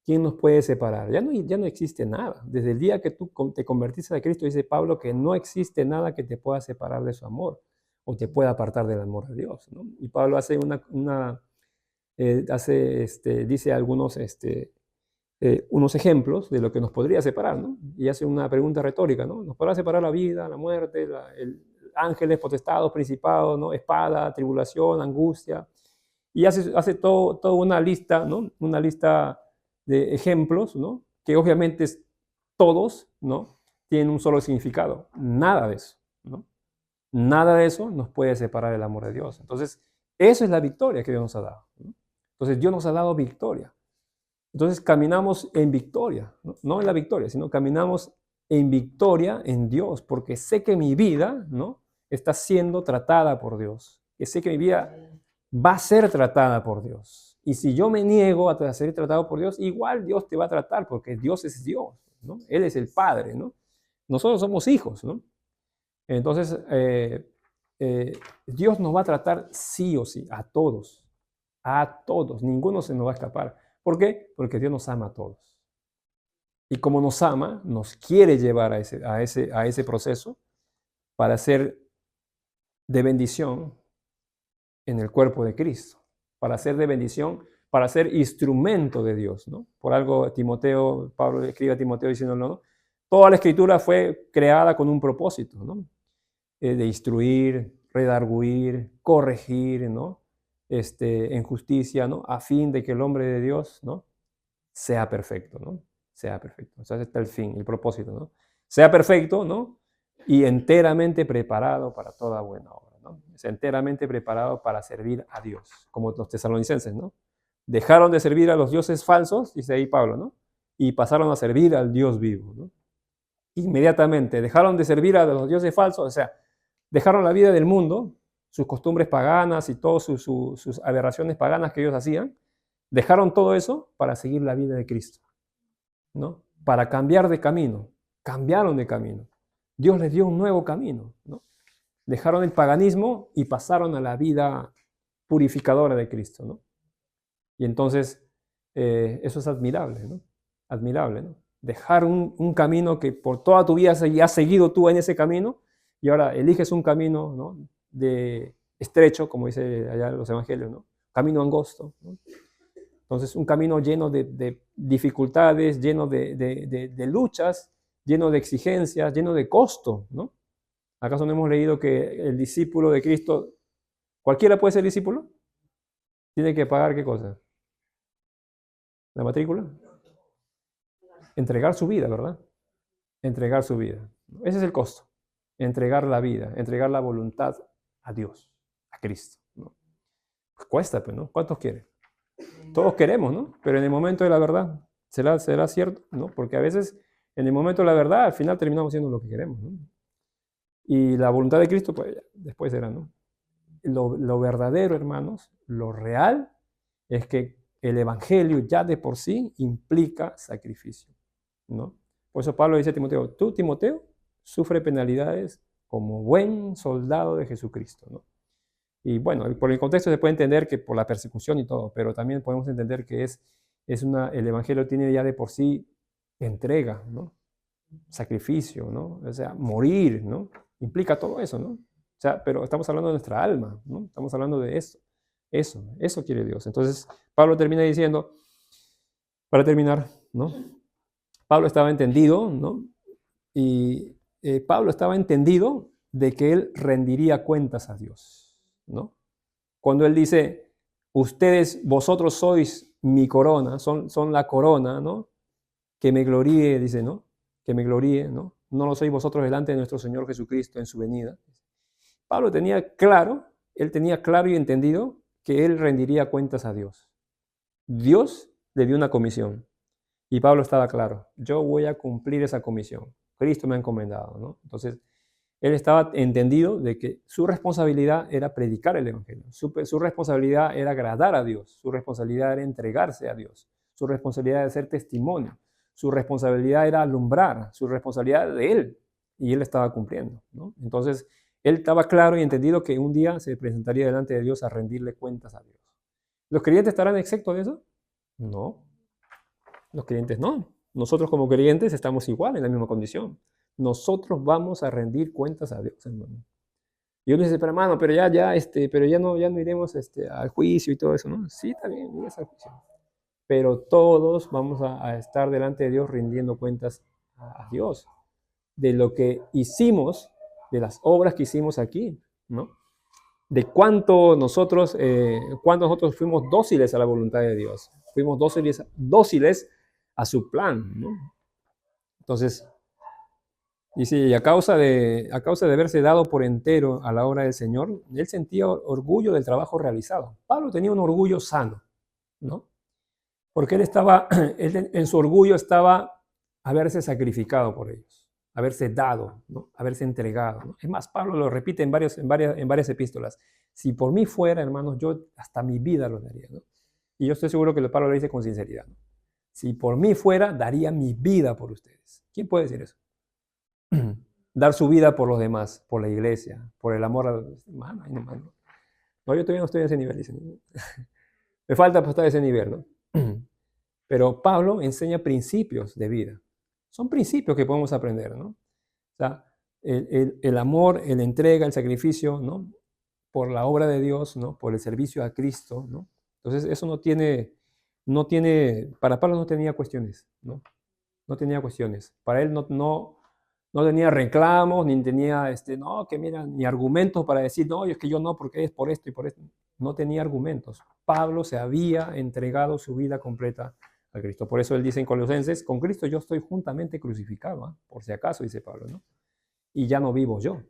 ¿quién nos puede separar? Ya no existe nada. Desde el día que tú te convertiste a Cristo, dice Pablo que no existe nada que te pueda separar de su amor o te pueda apartar del amor de Dios, ¿no? Y Pablo hace dice algunos unos ejemplos de lo que nos podría separar, ¿no? Y hace una pregunta retórica, ¿no? ¿Nos podrá separar la vida, la muerte, ángeles, potestados, principados, ¿no? Espada, tribulación, angustia? Y hace toda una lista, ¿no? Una lista de ejemplos, ¿no? Que obviamente todos, ¿no? Tienen un solo significado. Nada de eso, ¿no? Nada de eso nos puede separar del amor de Dios. Entonces, eso es la victoria que Dios nos ha dado, ¿no? Entonces, Dios nos ha dado victoria. Entonces, caminamos en victoria, ¿no? No en la victoria, sino caminamos en victoria en Dios, porque sé que mi vida, ¿no? Está siendo tratada por Dios. Que sé que mi vida va a ser tratada por Dios. Y si yo me niego a ser tratado por Dios, igual Dios te va a tratar, porque Dios es Dios, ¿no? Él es el Padre, ¿no? Nosotros somos hijos, ¿no? Entonces, Dios nos va a tratar sí o sí, a todos, ninguno se nos va a escapar. ¿Por qué? Porque Dios nos ama a todos. Y como nos ama, nos quiere llevar a ese proceso para ser de bendición en el cuerpo de Cristo, para ser de bendición, para ser instrumento de Dios, ¿no? Por algo Pablo le escribe a Timoteo diciendo, ¿no? Toda la escritura fue creada con un propósito, ¿no? De instruir, redarguir, corregir, ¿no? En justicia, ¿no? A fin de que el hombre de Dios, ¿no? Sea perfecto, ¿no? Sea perfecto. O sea, ese está el fin, el propósito, ¿no? Sea perfecto, ¿no? Y enteramente preparado para toda buena obra, ¿no? Es enteramente preparado para servir a Dios, como los tesalonicenses, ¿no? Dejaron de servir a los dioses falsos, dice ahí Pablo, ¿no? Y pasaron a servir al Dios vivo, ¿no? Inmediatamente dejaron de servir a los dioses falsos, o sea, dejaron la vida del mundo, sus costumbres paganas y todas sus aberraciones paganas que ellos hacían, dejaron todo eso para seguir la vida de Cristo, ¿no? Para cambiar de camino, cambiaron de camino. Dios les dio un nuevo camino, ¿no? Dejaron el paganismo y pasaron a la vida purificadora de Cristo, ¿no? Y entonces, eso es admirable, ¿no? Admirable, ¿no? Dejar un camino que por toda tu vida has seguido tú en ese camino y ahora eliges un camino, ¿no? De estrecho, como dice allá los evangelios, ¿no? Camino angosto, ¿no? Entonces, un camino lleno de dificultades, lleno de luchas, lleno de exigencias, lleno de costo, ¿no? ¿Acaso no hemos leído que el discípulo de Cristo, cualquiera puede ser discípulo? ¿Tiene que pagar qué cosa? ¿La matrícula? Entregar su vida, ¿verdad? Entregar su vida. Ese es el costo. Entregar la vida, entregar la voluntad a Dios, a Cristo, ¿no? Pues cuesta, pues, ¿no? ¿Cuántos quieren? Todos queremos, ¿no? Pero en el momento de la verdad, ¿será cierto? ¿No? Porque a veces en el momento de la verdad, al final terminamos haciendo lo que queremos, ¿no? Y la voluntad de Cristo, pues después será, ¿no? Lo verdadero, hermanos, lo real, es que el Evangelio ya de por sí implica sacrificio, ¿no? Por eso Pablo dice a Timoteo, tú, Timoteo, sufre penalidades como buen soldado de Jesucristo, ¿no? Y bueno, por el contexto se puede entender que por la persecución y todo, pero también podemos entender que el Evangelio tiene ya de por sí entrega, ¿no? Sacrificio, ¿no? O sea, morir, ¿no? Implica todo eso, ¿no? O sea, pero estamos hablando de nuestra alma, ¿no? Estamos hablando de eso quiere Dios. Entonces, Pablo termina diciendo, para terminar, ¿no? Pablo estaba entendido, ¿no? Y Pablo estaba entendido de que él rendiría cuentas a Dios, ¿no? Cuando él dice, vosotros sois mi corona, son la corona, ¿no? Que me gloríe, dice, ¿no? Que me gloríe, ¿no? No lo sois vosotros delante de nuestro Señor Jesucristo en su venida. Pablo él tenía claro y entendido que él rendiría cuentas a Dios. Dios le dio una comisión y Pablo estaba claro, yo voy a cumplir esa comisión. Cristo me ha encomendado, ¿no? Entonces, él estaba entendido de que su responsabilidad era predicar el Evangelio, su responsabilidad era agradar a Dios, su responsabilidad era entregarse a Dios, su responsabilidad era ser testimonio, su responsabilidad era alumbrar, su responsabilidad de él, y él estaba cumpliendo, ¿no? Entonces, él estaba claro y entendido que un día se presentaría delante de Dios a rendirle cuentas a Dios. ¿Los creyentes estarán exentos de eso? No, los creyentes no. Nosotros como creyentes estamos igual en la misma condición. Nosotros vamos a rendir cuentas a Dios, hermano. Y uno dice, pero hermano, pero ya no iremos al juicio y todo eso, ¿no? Sí, está bien, irás al juicio. Pero todos vamos a estar delante de Dios rindiendo cuentas a Dios de lo que hicimos, de las obras que hicimos aquí, ¿no? De cuánto nosotros fuimos dóciles a la voluntad de Dios, fuimos dóciles a su plan, ¿no? Entonces, dice, y a causa de haberse dado por entero a la obra del Señor, él sentía orgullo del trabajo realizado. Pablo tenía un orgullo sano, ¿no? Porque él en su orgullo estaba haberse sacrificado por ellos, haberse dado, ¿no? Haberse entregado, ¿no? Es más, Pablo lo repite en varias epístolas. Si por mí fuera, hermanos, yo hasta mi vida lo daría, ¿no? Y yo estoy seguro que Pablo lo dice con sinceridad, ¿no? Si por mí fuera, daría mi vida por ustedes. ¿Quién puede decir eso? Dar su vida por los demás, por la iglesia, por el amor a los demás. No, yo todavía no estoy a ese nivel, dicen. Me falta pues estar a ese nivel, ¿no? Pero Pablo enseña principios de vida. Son principios que podemos aprender, ¿no? O sea, el amor, la entrega, el sacrificio, ¿no? Por la obra de Dios, ¿no? Por el servicio a Cristo, ¿no? Entonces, eso para Pablo no tenía cuestiones, ¿no? No tenía cuestiones. Para él no tenía reclamos, ni tenía, no, que mira, ni argumentos para decir, no, es que yo no, porque es por esto y por esto. No tenía argumentos. Pablo se había entregado su vida completa a Cristo. Por eso él dice en Colosenses, con Cristo yo estoy juntamente crucificado, ¿eh? Por si acaso, dice Pablo, ¿no? Y ya no vivo yo,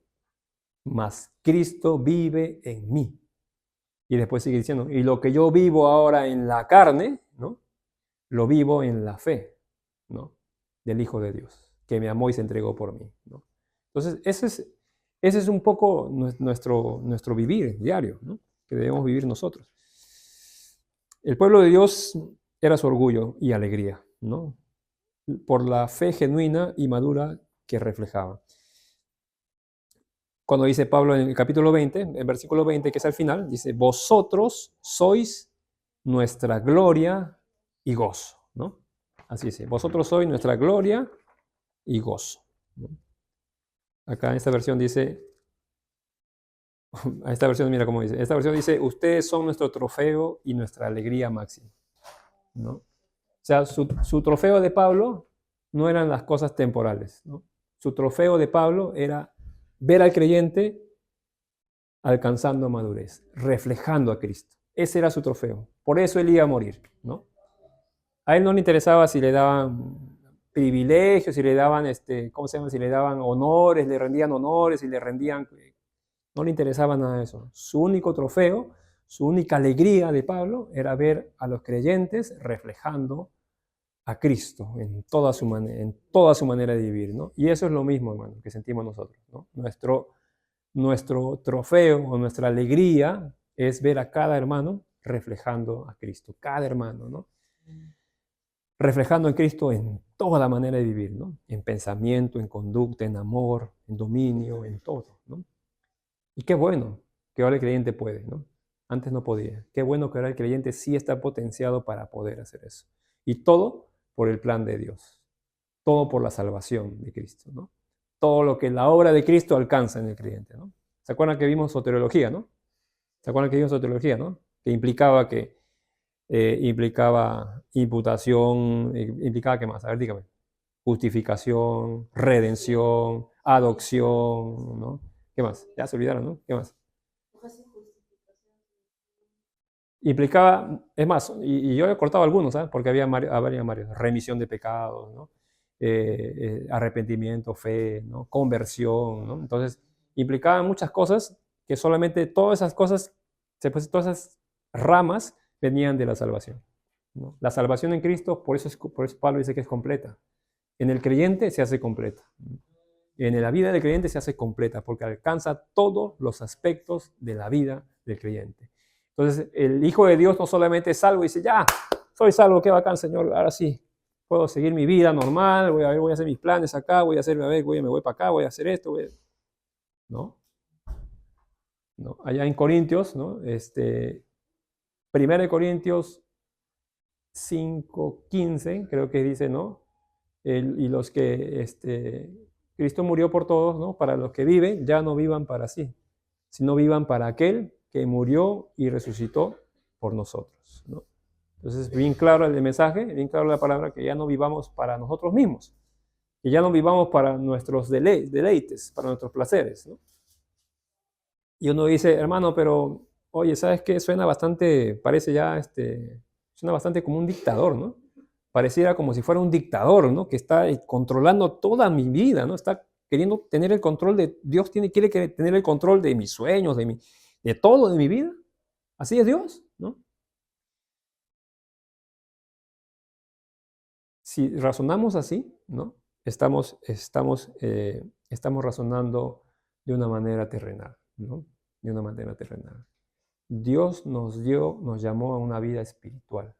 mas Cristo vive en mí. Y después sigue diciendo, y lo que yo vivo ahora en la carne, ¿no? Lo vivo en la fe, ¿no? Del Hijo de Dios, que me amó y se entregó por mí, ¿no? Entonces, ese es un poco nuestro vivir diario, ¿no? Que debemos vivir nosotros. El pueblo de Dios era su orgullo y alegría, ¿no? Por la fe genuina y madura que reflejaba. Cuando dice Pablo en el capítulo 20, en versículo 20, que es al final, dice, vosotros sois nuestra gloria y gozo, ¿no? Así dice, vosotros sois nuestra gloria y gozo, ¿no? Acá en esta versión dice, esta versión mira cómo dice, esta versión dice, ustedes son nuestro trofeo y nuestra alegría máxima, ¿no? O sea, su trofeo de Pablo no eran las cosas temporales, ¿no? Su trofeo de Pablo era ver al creyente alcanzando madurez, reflejando a Cristo. Ese era su trofeo. Por eso él iba a morir, ¿no? A él no le interesaba si le daban privilegios, si le daban, ¿cómo se llama? Si le daban honores, le rendían honores, si le rendían... No le interesaba nada de eso. Su único trofeo, su única alegría de Pablo era ver a los creyentes reflejando a Cristo en toda su manera de vivir, ¿no? Y eso es lo mismo, hermano, que sentimos nosotros, ¿no? Nuestro trofeo o nuestra alegría es ver a cada hermano reflejando a Cristo, cada hermano, ¿no? Reflejando a Cristo en toda la manera de vivir, ¿no? En pensamiento, en conducta, en amor, en dominio, en todo, ¿no? Y qué bueno que ahora el creyente puede, ¿no? Antes no podía. Qué bueno que ahora el creyente sí está potenciado para poder hacer eso. Y todo por el plan de Dios. Todo por la salvación de Cristo, ¿no? Todo lo que la obra de Cristo alcanza en el creyente, ¿no? ¿Se acuerdan que vimos soteriología, no? ¿Se acuerdan que vimos soteriología, no? Que implicaba imputación, implicaba ¿qué más? A ver, dígame. Justificación, redención, adopción, ¿no? ¿Qué más? Ya se olvidaron, ¿no? ¿Qué más? Implicaba, es más, y yo he cortado algunos, ¿sabes? Porque había varios, remisión de pecados, ¿no? Arrepentimiento, fe, ¿no? Conversión, ¿no? Entonces, implicaba muchas cosas que solamente todas esas cosas, todas esas ramas venían de la salvación, ¿no? La salvación en Cristo, por eso Pablo dice que es completa. En el creyente se hace completa. En la vida del creyente se hace completa porque alcanza todos los aspectos de la vida del creyente. Entonces, el Hijo de Dios no solamente es salvo y dice, ya, soy salvo, qué bacán, Señor, ahora sí, puedo seguir mi vida normal, voy a hacer mis planes acá, me voy para acá, voy a hacer esto. ¿No? ¿No? Allá en Corintios, ¿no? 1 Corintios 5:15, creo que dice, ¿no? Y los que Cristo murió por todos, ¿no? Para los que viven, ya no vivan para sí, sino vivan para aquel que murió y resucitó por nosotros, ¿no? Entonces, bien claro el mensaje, bien claro la palabra, que ya no vivamos para nosotros mismos, que ya no vivamos para nuestros deleites, para nuestros placeres, ¿no? Y uno dice, hermano, pero, oye, ¿sabes qué? Suena bastante, parece ya, suena bastante como un dictador, ¿no? Pareciera como si fuera un dictador, ¿no? Que está controlando toda mi vida, ¿no? Está queriendo tener el control de, Dios quiere tener el control de mis sueños, de todo de mi vida. Así es Dios, ¿no? Si razonamos así, ¿no? Estamos razonando de una manera terrenal, ¿no? De una manera terrenal. Dios nos llamó a una vida espiritual,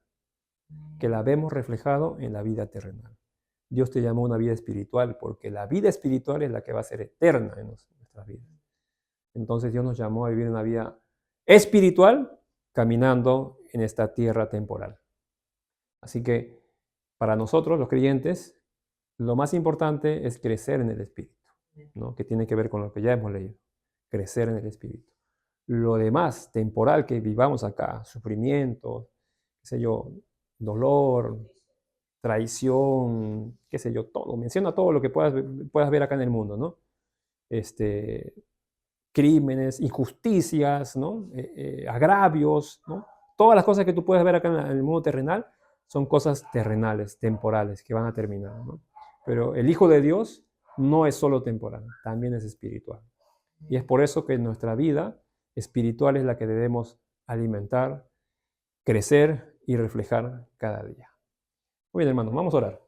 que la vemos reflejado en la vida terrenal. Dios te llamó a una vida espiritual porque la vida espiritual es la que va a ser eterna en nuestras vidas. Entonces Dios nos llamó a vivir una vida espiritual caminando en esta tierra temporal. Así que para nosotros, los creyentes, lo más importante es crecer en el Espíritu, ¿no? Que tiene que ver con lo que ya hemos leído, crecer en el Espíritu. Lo demás, temporal, que vivamos acá, sufrimiento, qué sé yo, dolor, traición, qué sé yo, todo, menciona todo lo que puedas ver acá en el mundo, ¿no? Crímenes, injusticias, ¿no? Agravios, ¿no? Todas las cosas que tú puedes ver acá en el mundo terrenal son cosas terrenales, temporales, que van a terminar, ¿no? Pero el Hijo de Dios no es solo temporal, también es espiritual. Y es por eso que nuestra vida espiritual es la que debemos alimentar, crecer y reflejar cada día. Muy bien, hermanos, vamos a orar.